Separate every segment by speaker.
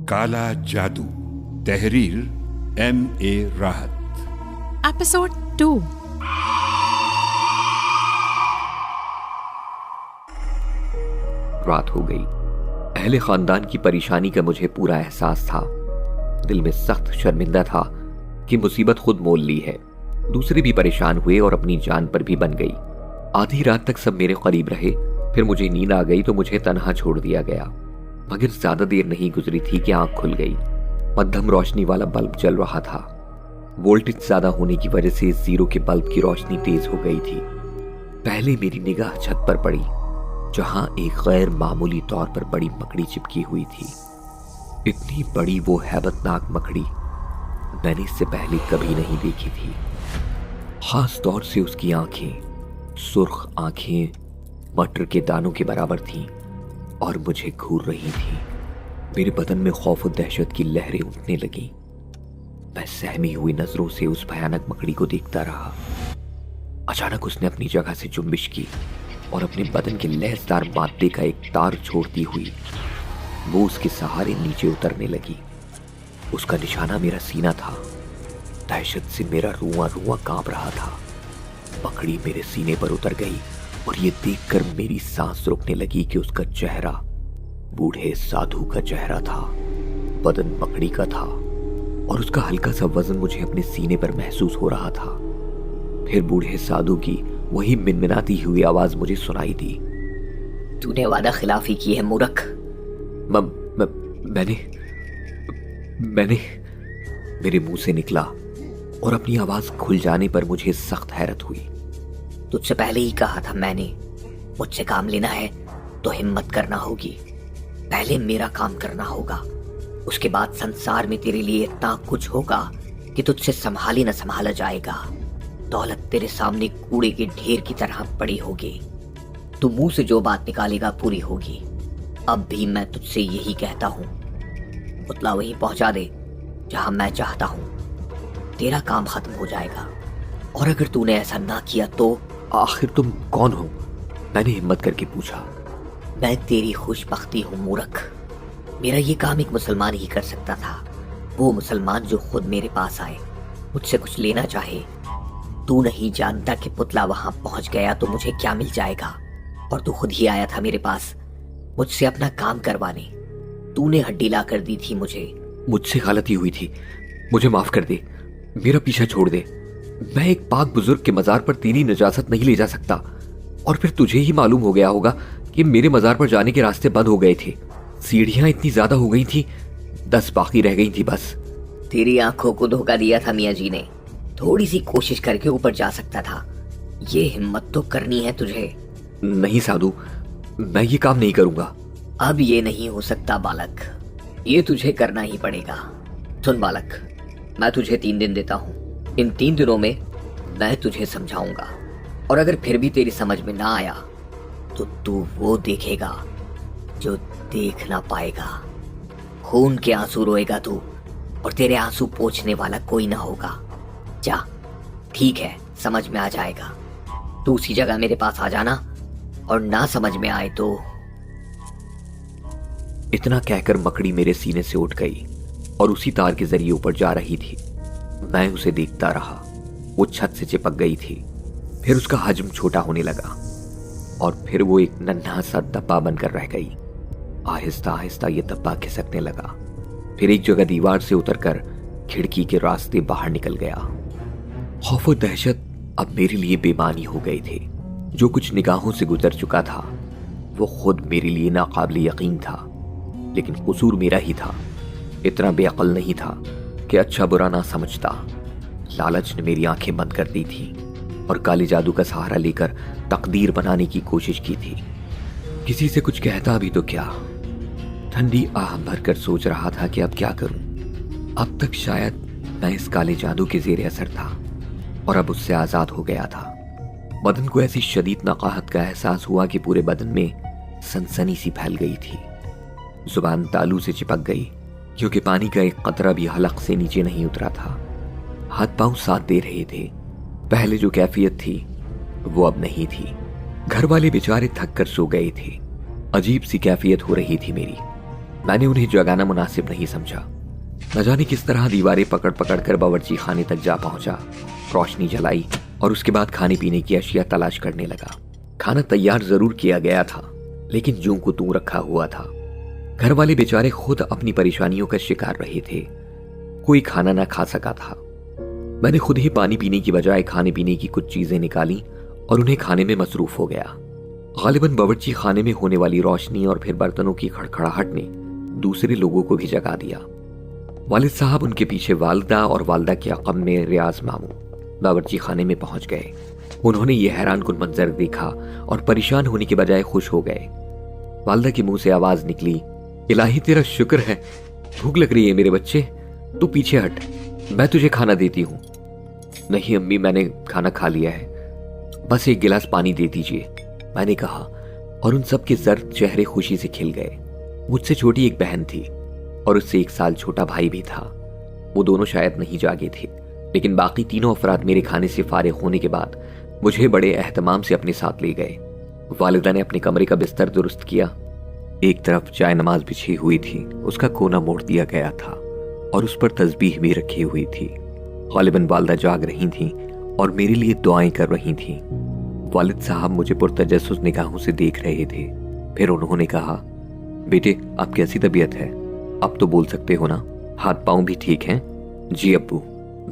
Speaker 1: काला जादू, तहरीर M.A. राहत।
Speaker 2: एपिसोड 2।
Speaker 3: रात हो गई। अहले खानदान की परेशानी का मुझे पूरा एहसास था। दिल में सख्त शर्मिंदा था कि मुसीबत खुद मोल ली है। दूसरे भी परेशान हुए और अपनी जान पर भी बन गई। आधी रात तक सब मेरे करीब रहे, फिर मुझे नींद आ गई तो मुझे तन्हा छोड़ दिया गया। मगर ज्यादा देर नहीं गुजरी थी कि आंख खुल गई। मध्यम रोशनी वाला बल्ब जल रहा था। वोल्टेज ज्यादा होने की वजह से जीरो के बल्ब की रोशनी तेज हो गई थी। पहले मेरी निगाह छत पर पड़ी, जहां एक गैर मामूली तौर पर बड़ी मकड़ी चिपकी हुई थी। इतनी बड़ी वो हैबतनाक मकड़ी मैंने इससे पहले कभी नहीं देखी थी। खास तौर से उसकी आंखें, सुर्ख आंखें मटर के दानों के बराबर थीं और मुझे घूर रही थी। मेरे बदन में खौफ और दहशत की लहरें उठने लगीं। मैं सहमी हुई नजरों से उस भयानक मकड़ी को देखता रहा। अचानक उसने अपनी जगह से जुम्बिश की और अपने बदन के लहसदार मादे का एक तार छोड़ती हुई वो उसके सहारे नीचे उतरने लगी। उसका निशाना मेरा सीना था। दहशत से मेरा रुआं रुआं कांप रहा था। मकड़ी मेरे सीने पर उतर गई और ये देखकर मेरी सांस रुकने लगी कि उसका चेहरा बूढ़े साधु का चेहरा था। बदन मकड़ी का था और उसका हल्का सा वजन मुझे अपने सीने पर महसूस हो रहा था। फिर बूढ़े साधु की वही मिनमिनाती हुई आवाज मुझे सुनाई दी।
Speaker 4: तूने वादा खिलाफी की है मूर्ख।
Speaker 3: मैंने मेरे मुंह से निकला और अपनी आवाज खुल जाने पर मुझे सख्त हैरत हुई।
Speaker 4: तुझसे पहले ही कहा था मैंने, मुझसे काम लेना है तो हिम्मत करना होगी। पहले मेरा काम करना होगा, उसके बाद संसार में तेरे लिए इतना कुछ होगा कि तुझसे संभाल ही न संभाला जाएगा। दौलत तेरे सामने कूड़े के ढेर की तरह पड़ी होगी। तू मुंह से जो बात निकालेगा पूरी होगी। अब भी मैं तुझसे यही कहता हूँ, पुतला वहीं पहुंचा दे जहां मैं चाहता हूँ। तेरा काम खत्म हो जाएगा। और अगर तूने ऐसा ना किया तो।
Speaker 3: आखिर तुम कौन हो? मैंने हिम्मत करके पूछा।
Speaker 4: मैं तेरी खुशबख्ती हूँ मूर्ख। मेरा ये काम एक मुसलमान ही कर सकता था। वो मुसलमान जो खुद मेरे पास आए, मुझसे कुछ लेना चाहे। तू नहीं जानता कि पुतला वहां पहुंच गया तो मुझे क्या मिल जाएगा। और तू खुद ही आया था मेरे पास मुझसे अपना काम करवाने। तूने हड्डी ला कर दी थी मुझे।
Speaker 3: मुझसे गलती हुई थी, मुझे माफ कर दे। मेरा पीछा छोड़ दे। मैं एक पाक बुजुर्ग के मजार पर तेरी नजासत नहीं ले जा सकता। और फिर तुझे ही मालूम हो गया होगा कि मेरे मजार पर जाने के रास्ते बंद हो गए थे। सीढ़ियां इतनी ज्यादा हो गई थी, 10 बाकी रह गई थी बस।
Speaker 4: तेरी आंखों को धोखा दिया था मियाँ जी ने। थोड़ी सी कोशिश करके ऊपर जा सकता था। ये हिम्मत तो करनी है तुझे।
Speaker 3: नहीं साधु, मैं ये काम नहीं करूंगा।
Speaker 4: अब ये नहीं हो सकता बालक, ये तुझे करना ही पड़ेगा। सुन बालक, मैं तुझे 3 दिन देता हूँ। इन 3 दिनों में मैं तुझे समझाऊंगा और अगर फिर भी तेरी समझ में ना आया तो तू वो देखेगा जो देख ना पाएगा। खून के आंसू रोएगा तू और तेरे आंसू पोंछने वाला कोई ना होगा। जा, ठीक है, समझ में आ जाएगा। तू उसी जगह मेरे पास आ जाना और ना समझ में आए तो।
Speaker 3: इतना कहकर मकड़ी मेरे सीने से उठ गई और उसी तार के जरिए ऊपर जा रही थी। मैं उसे देखता रहा। वो छत से चिपक गई थी, फिर उसका हजम छोटा होने लगा और फिर वो एक नन्हा सा डब्बा बनकर रह गई। आहिस्ता आहिस्ता ये डब्बा खिसकने लगा, फिर एक जगह दीवार से उतरकर खिड़की के रास्ते बाहर निकल गया। खौफ और दहशत अब मेरे लिए बेमानी हो गए थे। जो कुछ निगाहों से गुजर चुका था वो खुद मेरे लिए नाकाबिल यकीन था, लेकिन कसूर मेरा ही था। इतना बेअक्ल नहीं था कि अच्छा बुरा ना समझता। लालच ने मेरी आंखें बंद कर दी थी और काले जादू का सहारा लेकर तकदीर बनाने की कोशिश की थी। किसी से कुछ कहता भी तो क्या। ठंडी आह भरकर सोच रहा था कि अब क्या करूं। अब तक शायद मैं इस काले जादू के जेर असर था और अब उससे आजाद हो गया था। बदन को ऐसी शदीद नकाहत का एहसास हुआ कि पूरे बदन में सनसनी सी फैल गई थी। जुबान तालू से चिपक गई क्योंकि पानी का एक कतरा भी हलक से नीचे नहीं उतरा था। हाथ पांव साथ दे रहे थे। पहले जो कैफियत थी वो अब नहीं थी। घर वाले बेचारे थक कर सो गए थे। अजीब सी कैफियत हो रही थी मेरी। मैंने उन्हें जगाना मुनासिब नहीं समझा। न जाने किस तरह दीवारें पकड़ पकड़ कर बावर्ची खाने तक जा पहुंचा, रोशनी जलाई और उसके बाद खाने पीने की अशिया तलाश करने लगा। खाना तैयार जरूर किया गया था, लेकिन यूं को तू रखा हुआ था। घर वाले बेचारे खुद अपनी परेशानियों का शिकार रहे थे, कोई खाना ना खा सका था। मैंने खुद ही पानी पीने की बजाय खाने पीने की कुछ चीजें निकाली और उन्हें खाने में मसरूफ हो गया। गालिबन बावर्ची खाने में होने वाली रोशनी और फिर बर्तनों की खड़खड़ाहट ने दूसरे लोगों को भी जगा दिया। वालिद साहब, उनके पीछे वालदा और वालदा के अक़ब में रियाज मामू बावर्ची खाने में पहुंच गए। उन्होंने ये हैरान कुन मंजर देखा और परेशान होने के बजाय खुश हो गए। वालदा के मुंह से आवाज निकली, इलाही तेरा शुक्र है, भूख लग रही है मेरे बच्चे, तू पीछे हट, मैं तुझे खाना देती हूँ। नहीं अम्मी, मैंने खाना खा लिया है, बस एक गिलास पानी दे दीजिए, मैंने कहा, और उन सब के जर्द चेहरे खुशी से खिल गए। मुझसे छोटी एक बहन थी और उससे 1 साल छोटा भाई भी था। वो दोनों शायद नहीं जागे थे, लेकिन बाकी तीनों अफराद मेरे खाने से फारिग होने के बाद मुझे बड़े एहतमाम से अपने साथ ले गए। वालिदा ने अपने कमरे का बिस्तर दुरुस्त किया। एक तरफ चाय नमाज बिछी हुई थी, उसका कोना मोड़ दिया गया था और उस पर तस्बीह भी रखी हुई थी। गालिबन वालिदा जाग रही थीं और मेरे लिए दुआएं कर रही थीं। वालिद साहब मुझे पुरतजस्सुस निगाहों से देख रहे थे। फिर उन्होंने कहा, बेटे अब कैसी तबीयत है? अब तो बोल सकते हो ना, हाथ पांव भी ठीक हैं? जी अब्बू।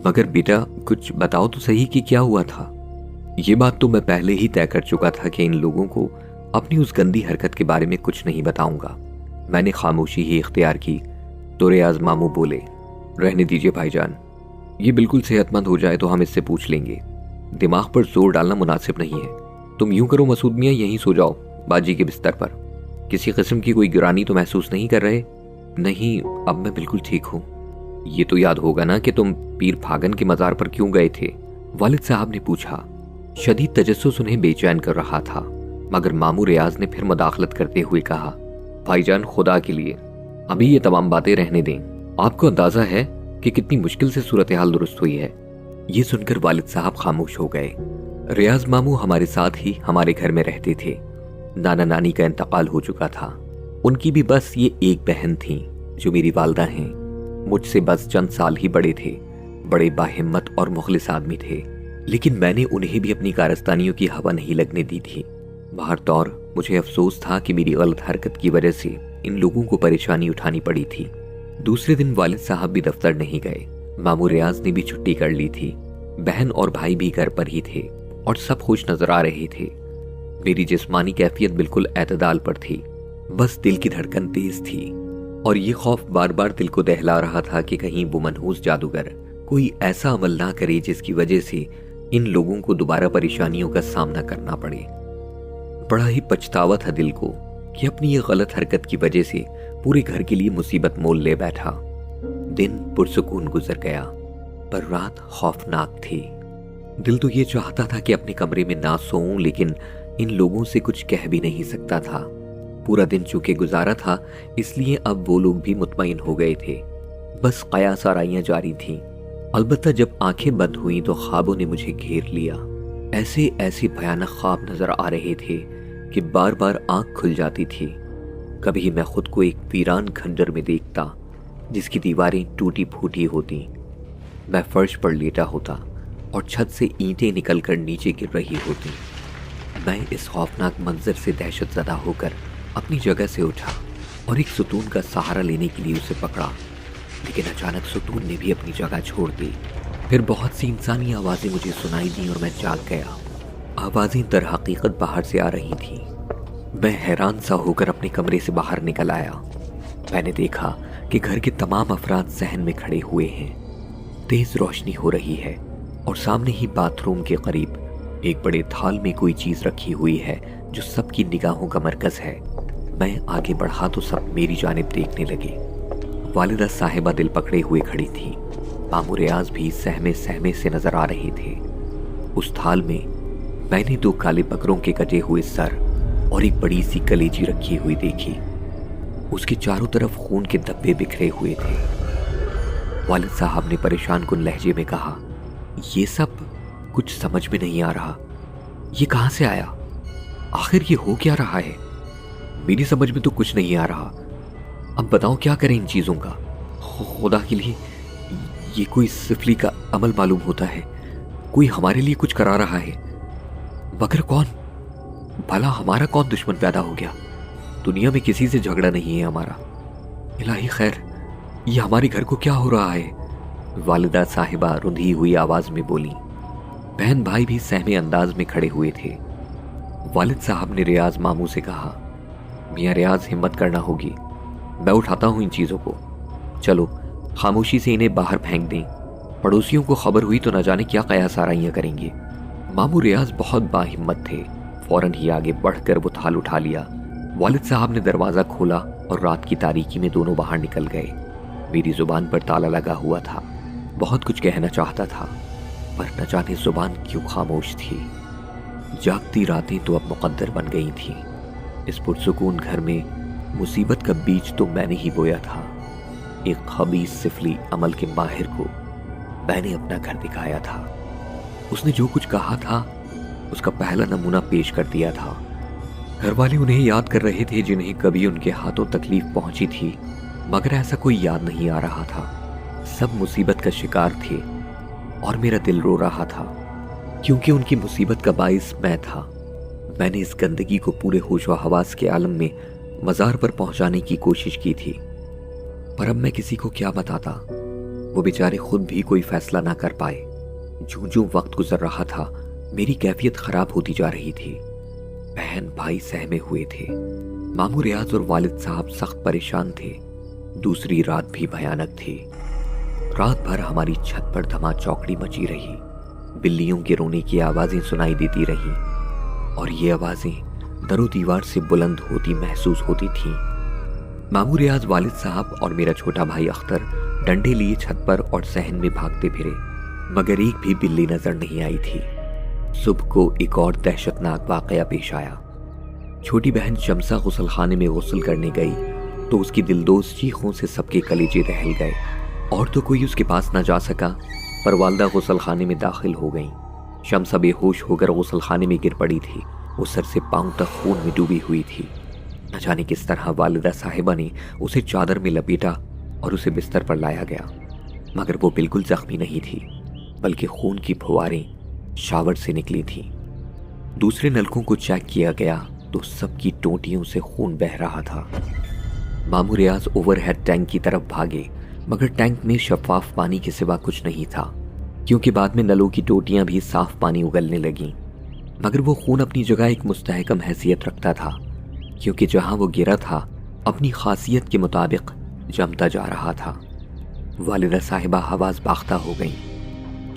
Speaker 3: मगर बेटा कुछ बताओ तो सही कि क्या हुआ था। ये बात तो मैं पहले ही तय कर चुका था कि इन लोगों को अपनी उस गंदी हरकत के बारे में कुछ नहीं बताऊंगा। मैंने खामोशी ही इख्तियार की तो रियाज मामू बोले, रहने दीजिए भाईजान, ये बिल्कुल सेहतमंद हो जाए तो हम इससे पूछ लेंगे, दिमाग पर जोर डालना मुनासिब नहीं है। तुम यूं करो मसूद मियां, यहीं सो जाओ बाजी के बिस्तर पर। किसी किस्म की कोई गिरानी तो महसूस नहीं कर रहे? नहीं, अब मैं बिल्कुल ठीक हूँ। ये तो याद होगा ना कि तुम पीर फागन के मजार पर क्यों गए थे? वालिद साहब ने पूछा। शदीद तजस्सुस उन्हें बेचैन कर रहा था, मगर मामू रियाज ने फिर मुदाखलत करते हुए कहा, भाईजान खुदा के लिए अभी ये तमाम बातें रहने दें। आपको अंदाजा है कि कितनी मुश्किल से सूरत हाल दुरुस्त हुई है। ये सुनकर वालिद साहब खामोश हो गए। रियाज मामू हमारे साथ ही हमारे घर में रहते थे। नाना नानी का इंतकाल हो चुका था। उनकी भी बस ये एक बहन थी जो मेरी वालदा हैं। मुझसे बस चंद साल ही बड़े थे। बड़े बाहिम्मत और मुखलिस आदमी थे, लेकिन मैंने उन्हें भी अपनी कारस्तानियों की हवा नहीं लगने दी थी। बाहर तौर मुझे अफसोस था कि मेरी गलत हरकत की वजह से इन लोगों को परेशानी उठानी पड़ी थी। दूसरे दिन वालिद साहब भी दफ्तर नहीं गए। मामू रियाज ने भी छुट्टी कर ली थी। बहन और भाई भी घर पर ही थे और सब खुश नजर आ रहे थे। मेरी जिस्मानी कैफियत बिल्कुल एतदाल पर थी, बस दिल की धड़कन तेज थी और ये खौफ बार बार दिल को दहला रहा था कि कहीं वो मनहूस जादूगर कोई ऐसा अमल ना करे जिसकी वजह से इन लोगों को दोबारा परेशानियों का सामना करना पड़े। बड़ा ही पछतावा था दिल को कि अपनी ये गलत हरकत की वजह से पूरे घर के लिए मुसीबत मोल ले बैठा। दिन पुरसुकून गुजर गया, पर रात खौफनाक थी। दिल तो ये चाहता था कि अपने कमरे में ना सोऊं, लेकिन इन लोगों से कुछ कह भी नहीं सकता था। पूरा दिन चूंकि गुजारा था, इसलिए अब वो लोग भी मुतमईन हो गए थे। बस कयास आराइयां जारी थीं। अलबत्ता जब आंखें बंद हुई तो ख्वाबों ने मुझे घेर लिया। ऐसे ऐसे भयानक ख्वाब नजर आ रहे थे कि बार बार आंख खुल जाती थी। कभी मैं खुद को एक वीरान खंडर में देखता जिसकी दीवारें टूटी फूटी होती। मैं फर्श पर लेटा होता और छत से ईंटें निकलकर नीचे गिर रही होती। मैं इस खौफनाक मंजर से दहशत ज़दा होकर अपनी जगह से उठा और एक सुतून का सहारा लेने के लिए उसे पकड़ा, लेकिन अचानक सुतून ने भी अपनी जगह छोड़ दी। फिर बहुत सी इंसानी आवाज़ें मुझे सुनाई दी और मैं जाग गया। आवाज़ें दर हकीकत बाहर से आ रही थीं। मैं हैरान सा होकर अपने कमरे से बाहर निकल आया। मैंने देखा कि घर के तमाम अफराद सहन में खड़े हुए हैं। तेज रोशनी हो रही है और सामने ही बाथरूम के करीब एक बड़े थाल में कोई चीज रखी हुई है जो सबकी निगाहों का मरकज है। मैं आगे बढ़ा तो सब मेरी जानिब देखने लगे। वालिदा साहिबा दिल पकड़े हुए खड़ी थी। मामू रियाज भी सहमे सहमे से नजर आ रहे थे। उस थाल में मैंने 2 काले बकरों के कटे हुए सर और एक बड़ी सी कलेजी रखी हुई देखी। उसके चारों तरफ खून के धब्बे बिखरे हुए थे। वालिद साहब ने परेशान कुन लहजे में कहा, ये सब कुछ समझ में नहीं आ रहा। ये कहां से आया? आखिर ये हो क्या रहा है? मेरी समझ में तो कुछ नहीं आ रहा। अब बताओ क्या करें इन चीज़ों का। खुदा के लिए, ये कोई सिफली का अमल मालूम होता है, कोई हमारे लिए कुछ करा रहा है, मगर कौन? भला हमारा कौन दुश्मन पैदा हो गया? दुनिया में किसी से झगड़ा नहीं है हमारा। इलाही खैर, ये हमारे घर को क्या हो रहा है? वालिदा साहिबा रुंधी हुई आवाज में बोली। बहन भाई भी सहमे अंदाज में खड़े हुए थे। वालिद साहब ने रियाज मामू से कहा, मियाँ रियाज, हिम्मत करना होगी, मैं उठाता हूं इन चीजों को। चलो खामोशी से इन्हें बाहर फेंक दें, पड़ोसियों को खबर हुई तो न जाने क्या कयास आराइयां करेंगे। मामू रियाज बहुत बाहिम्मत थे, फौरन ही आगे बढ़कर वो थाल उठा लिया। वालिद साहब ने दरवाजा खोला और रात की तारीकी में दोनों बाहर निकल गए। मेरी जुबान पर ताला लगा हुआ था, बहुत कुछ कहना चाहता था, पर न जाने जुबान क्यों खामोश थी। जागती रातें तो अब मुकद्दर बन गई थीं। इस पुरसुकून घर में मुसीबत का बीज तो मैंने ही बोया था। एक खबीस सिफली अमल के माहिर को मैंने अपना घर दिखाया था। उसने जो कुछ कहा था उसका पहला नमूना पेश कर दिया था। घर वाले उन्हें याद कर रहे थे जिन्हें कभी उनके हाथों तकलीफ पहुंची थी, मगर ऐसा कोई याद नहीं आ रहा था। सब मुसीबत का शिकार थे और मेरा दिल रो रहा था, क्योंकि उनकी मुसीबत का बाइस मैं था। मैंने इस गंदगी को पूरे होश व हवास के आलम में मज़ार पर पहुंचाने की कोशिश की थी, पर अब मैं किसी को क्या बताता। वो बेचारे खुद भी कोई फैसला ना कर पाए। जूं जूं वक्त गुजर रहा था, मेरी कैफियत खराब होती जा रही थी। बहन भाई सहमे हुए थे। मामू रियाज और वालिद साहब सख्त परेशान थे। दूसरी रात भी भयानक थी। रात भर हमारी छत पर धमा चौकड़ी मची रही। बिल्लियों के रोने की आवाजें सुनाई देती रहीं, और ये आवाजें दरो दीवार से बुलंद होती महसूस होती थीं। मामू रियाज, वालिद साहब और मेरा छोटा भाई अख्तर डंडे लिए छत पर और सहन में भागते फिरे, मगर एक भी बिल्ली नजर नहीं आई थी। सुबह को एक और दहशतनाक वाकया पेश आया। छोटी बहन शमसा गुसलखाने में गुस्ल करने गई तो उसकी दिलदोज चीखों से सबके कलेजे दहल गए। और तो कोई उसके पास न जा सका, पर वालदा गुसलखाने में दाखिल हो गई। शमसा बेहोश होकर गुसलखाने में गिर पड़ी थी। वो सर से पांव तक खून में डूबी हुई थी। न जाने किस तरह वालिदा साहिबा ने उसे चादर में लपेटा और उसे बिस्तर पर लाया गया, मगर वो बिल्कुल जख्मी नहीं थी, बल्कि खून की फुहारें शावर से निकली थीं। दूसरे नलकों को चेक किया गया तो सबकी टोंटियों से खून बह रहा था। मामू रियाज ओवरहेड टैंक की तरफ भागे, मगर टैंक में शफाफ पानी के सिवा कुछ नहीं था, क्योंकि बाद में नलों की टोटियां भी साफ पानी उगलने लगीं। मगर वो खून अपनी जगह एक मुस्तहकम हैसियत रखता था, क्योंकि जहां वो गिरा था अपनी खासियत के मुताबिक जमता जा रहा था। वालिदा साहिबा हवास बाख्ता हो गई।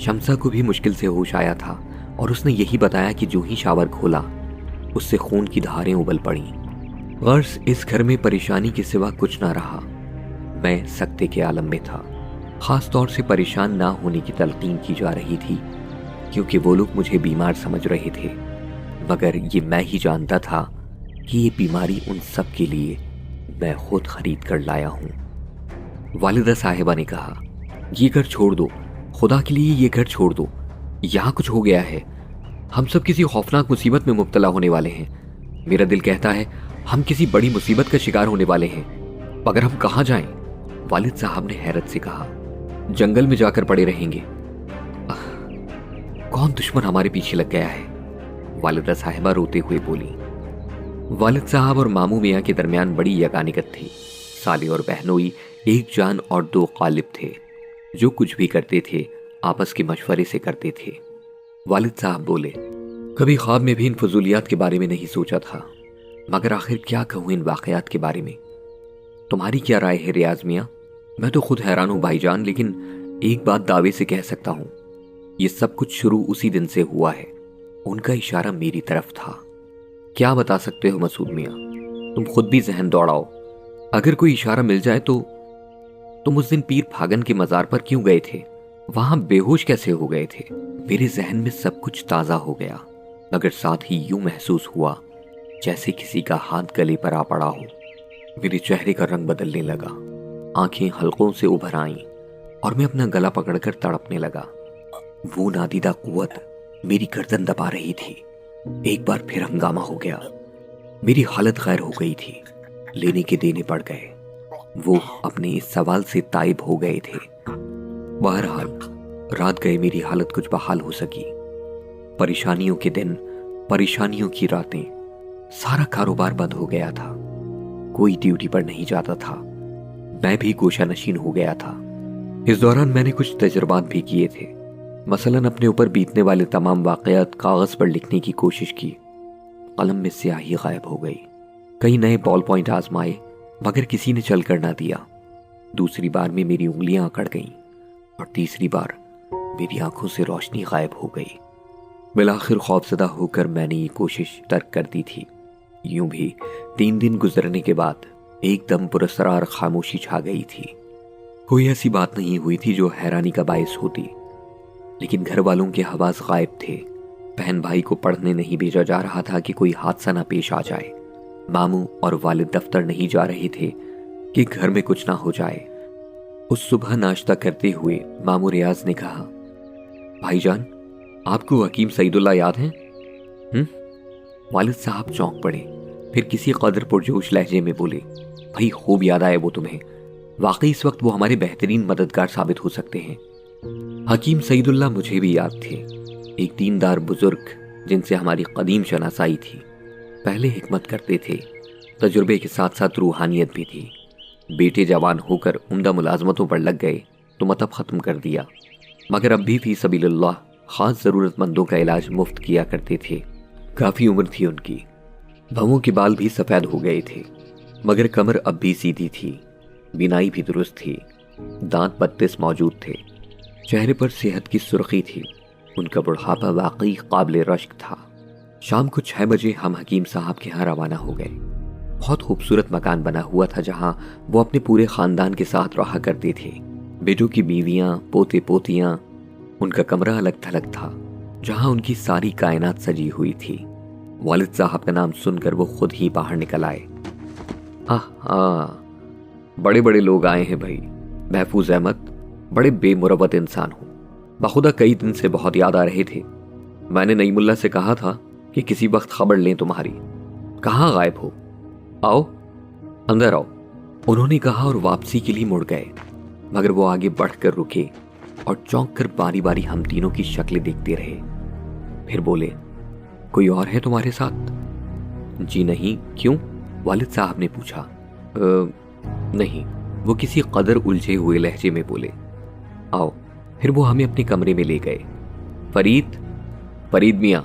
Speaker 3: शमसा को भी मुश्किल से होश आया था और उसने यही बताया कि जो ही शावर खोला उससे खून की धारें उबल पड़ी। गर्ज इस घर में परेशानी के सिवा कुछ ना रहा। मैं सकते के आलम में था। खास तौर से परेशान ना होने की तलकीन की जा रही थी, क्योंकि वो लोग मुझे बीमार समझ रहे थे, मगर ये मैं ही जानता था कि ये बीमारी उन सब के लिए मैं खुद खरीद कर लाया हूँ। वालिदा साहिबा ने कहा, ये घर छोड़ दो, खुदा के लिए ये घर छोड़ दो। यहाँ कुछ हो गया है। हम सब किसी खौफनाक मुसीबत में मुब्तला होने वाले हैं। मेरा दिल कहता है हम किसी बड़ी मुसीबत का शिकार होने वाले हैं, मगर हम कहाँ जाएं? वालिद साहब ने हैरत से कहा, जंगल में जाकर पड़े रहेंगे। कौन दुश्मन हमारे पीछे लग गया है? वालिदा साहिबा रोते हुए बोली। वालिद साहब और मामू मियाँ के दरमियान बड़ी यगानिकत थी। साले और बहनोई एक जान और दो गालिब थे। जो कुछ भी करते थे आपस के मशवरे से करते थे। वालिद साहब बोले, कभी ख्वाब में भी इन फजूलियात के बारे में नहीं सोचा था, मगर आखिर क्या कहूँ इन वाकयात के बारे में। तुम्हारी क्या राय है रियाज मियाँ? मैं तो खुद हैरान हूँ भाईजान, लेकिन एक बात दावे से कह सकता हूँ, ये सब कुछ शुरू उसी दिन से हुआ है। उनका इशारा मेरी तरफ था। क्या बता सकते हो मसूद मियाँ? तुम खुद भी जहन दौड़ाओ। अगर कोई इशारा मिल जाए तो तुम उस दिन पीर फागन के मजार पर क्यों गए थे? वहां बेहोश कैसे हो गए थे? मेरे जहन में सब कुछ ताजा हो गया, मगर साथ ही यूं महसूस हुआ जैसे किसी का हाथ गले पर आ पड़ा हो। मेरे चेहरे का रंग बदलने लगा, आंखें हलकों से उभर आईं और मैं अपना गला पकड़कर तड़पने लगा। वो नादीदा कुव्वत मेरी गर्दन दबा रही थी। एक बार फिर हंगामा हो गया। मेरी हालत गैर हो गई थी। लेने के देने पड़ गए। वो अपने इस सवाल से ताइब हो गए थे। बहरहाल रात गए मेरी हालत कुछ बहाल हो सकी। परेशानियों के दिन, परेशानियों की रातें, सारा कारोबार बंद हो गया था। कोई ड्यूटी पर नहीं जाता था। मैं भी गोशानशीन हो गया था। इस दौरान मैंने कुछ तजुर्बात भी किए थे। मसलन अपने ऊपर बीतने वाले तमाम वाक़यात कागज़ पर लिखने की कोशिश की। कलम में स्याही गायब हो गई। कई नए बॉल पॉइंट आजमाए मगर किसी ने चल कर ना दिया। दूसरी बार में मेरी उंगलियां अकड़ गईं और तीसरी बार मेरी आंखों से रोशनी गायब हो गई। बिलाखिर खौफजदा होकर मैंने ये कोशिश तर्क कर दी थी। यूं भी 3 दिन गुजरने के बाद एकदम पुरस्कार खामोशी छा गई थी। कोई ऐसी बात नहीं हुई थी जो हैरानी का बायस होती, लेकिन घर वालों के हवास गायब थे। बहन भाई को पढ़ने नहीं भेजा जा रहा था कि कोई हादसा ना पेश आ जाए। मामू और वालिद दफ्तर नहीं जा रहे थे कि घर में कुछ ना हो जाए। उस सुबह नाश्ता करते हुए मामू रियाज ने कहा, भाईजान आपको हकीम सईदुल्ला याद है? वालिद साहब चौंक पड़े, फिर किसी कदर पुरजोश लहजे में बोले, भाई खूब याद आए वो तुम्हें। वाकई इस वक्त वो हमारे बेहतरीन मददगार साबित हो सकते हैं। हकीम सईदुल्ला मुझे भी याद थे, एक दीनदार बुजुर्ग जिनसे हमारी कदीम शनासाई थी। पहले हिकमत करते थे, तजुर्बे के साथ साथ रूहानियत भी थी। बेटे जवान होकर उम्दा मुलाजमतों पर लग गए तो मतलब ख़त्म कर दिया, मगर अब भी फी सबीलिल्लाह ख़ास ज़रूरतमंदों का इलाज मुफ्त किया करते थे। काफ़ी उम्र थी उनकी, भवों के बाल भी सफ़ेद हो गए थे, मगर कमर अब भी सीधी थी। बिनाई भी दुरुस्त थी, दांत 32 मौजूद थे। चेहरे पर सेहत की सुर्खी थी। उनका बुढ़ापा वाकई काबिल रश्क था। शाम को 6 बजे हम हकीम साहब के यहाँ रवाना हो गए। बहुत खूबसूरत मकान बना हुआ था जहाँ वो अपने पूरे ख़ानदान के साथ रहा करते थे। बेटों की बीवियाँ, पोते पोतियाँ। उनका कमरा अलग थलग था जहाँ उनकी सारी कायनात सजी हुई थी। वालिद साहब का नाम सुनकर वो खुद ही बाहर निकल आए। हाँ, बड़े बड़े लोग आए हैं भाई। महफूज अहमद बड़े बेमुरवत इंसान हो। बखुदा कई दिन से बहुत याद आ रहे थे। मैंने नईमुल्ला से कहा था कि किसी वक्त खबर लें तुम्हारी। कहाँ गायब हो? आओ अंदर आओ, उन्होंने कहा और वापसी के लिए मुड़ गए। मगर वो आगे बढ़कर रुके और चौंक कर बारी बारी हम तीनों की शक्लें देखते रहे। फिर बोले, कोई और है तुम्हारे साथ? जी नहीं। क्यों? वालिद साहब ने पूछा। नहीं, वो किसी कदर उलझे हुए लहजे में बोले। आओ। फिर वो हमें अपने कमरे में ले गए। फरीद मियाँ।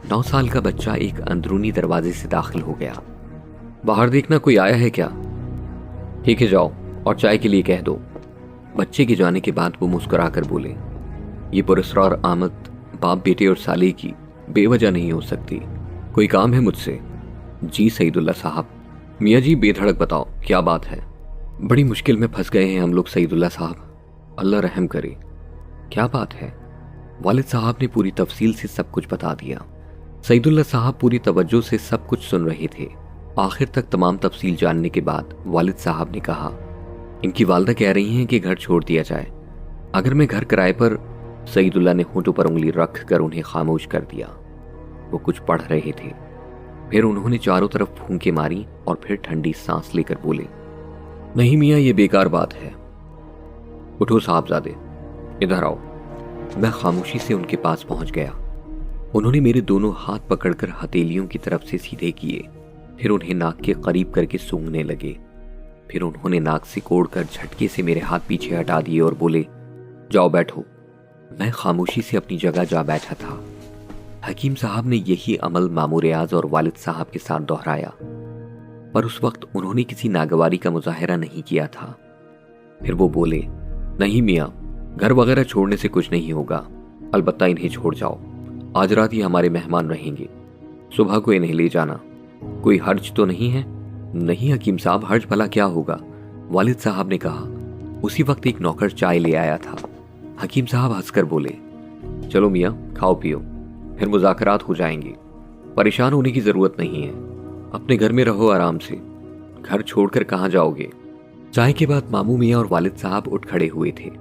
Speaker 3: 9 साल का बच्चा एक अंदरूनी दरवाजे से दाखिल हो गया। बाहर देखना कोई आया है क्या? ठीक है, जाओ और चाय के लिए कह दो। बच्चे के जाने के बाद वो मुस्कुराकर बोले, ये पुरस्कार आमद बाप बेटे और साले की बेवजह नहीं हो सकती। कोई काम है मुझसे? जी सईदुल्ला साहब। मियाँ जी बेधड़क बताओ क्या बात है? बड़ी मुश्किल में फंस गए हैं हम लोग सईदुल्ला साहब, अल्लाह रहम करे। क्या बात है? वालिद साहब ने पूरी तफसील से सब कुछ बता दिया। सईदुल्ला साहब पूरी तवज्जो से सब कुछ सुन रहे थे। आखिर तक तमाम तफसील जानने के बाद वालिद साहब ने कहा, इनकी वालदा कह रही हैं कि घर छोड़ दिया जाए। अगर मैं घर किराए पर। सईदुल्ला ने होंठों पर उंगली रख कर उन्हें खामोश कर दिया। वो कुछ पढ़ रहे थे। फिर उन्होंने चारों तरफ फूंके मारी और फिर ठंडी सांस लेकर बोले, नहीं मियाँ, ये बेकार बात है। उठो साहबजादे, इधर आओ। मैं खामोशी से उनके पास पहुंच गया। उन्होंने मेरे दोनों हाथ पकड़कर हथेलियों की तरफ से सीधे किए, फिर उन्हें नाक के करीब करके सूंघने लगे। फिर उन्होंने नाक से कोड़कर झटके से मेरे हाथ पीछे हटा दिए और बोले, जाओ बैठो। मैं खामोशी से अपनी जगह जा बैठा था। हकीम साहब ने यही अमल मामू रियाज और वालिद साहब के साथ दोहराया, पर उस वक्त उन्होंने किसी नागवारी का मुजाहिरा नहीं किया था। फिर वो बोले, नहीं मियाँ, घर वगैरह छोड़ने से कुछ नहीं होगा, अलबत्ता इन्हें छोड़ जाओ। आज रात ही हमारे मेहमान रहेंगे, सुबह को इन्हें ले जाना। कोई हर्ज तो नहीं है? नहीं हकीम साहब, हर्ज भला क्या होगा? वालिद साहब ने कहा। उसी वक्त एक नौकर चाय ले आया था। हकीम साहब हंसकर बोले, चलो मियाँ, खाओ पियो, फिर मुज़ाकरात हो जाएंगे। परेशान होने की जरूरत नहीं है, अपने घर में रहो आराम से। घर छोड़कर कहाँ जाओगे? चाय के बाद मामू मियाँ और वालिद साहब उठ खड़े हुए थे।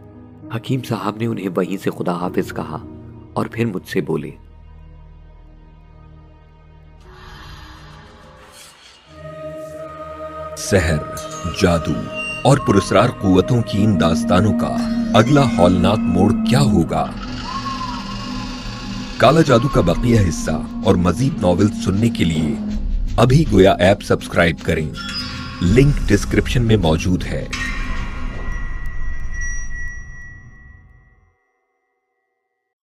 Speaker 3: हकीम साहब ने उन्हें वहीं से खुदा हाफिज कहा और फिर मुझसे बोले,
Speaker 1: सहर
Speaker 2: जादू और पुरस्कार कुव्वतों की इन दास्तानों का अगला हौलनाक मोड़ क्या होगा? काला जादू का बकिया हिस्सा और मजीद नॉवेल सुनने के लिए अभी गोया ऐप सब्सक्राइब करें। लिंक डिस्क्रिप्शन में मौजूद है।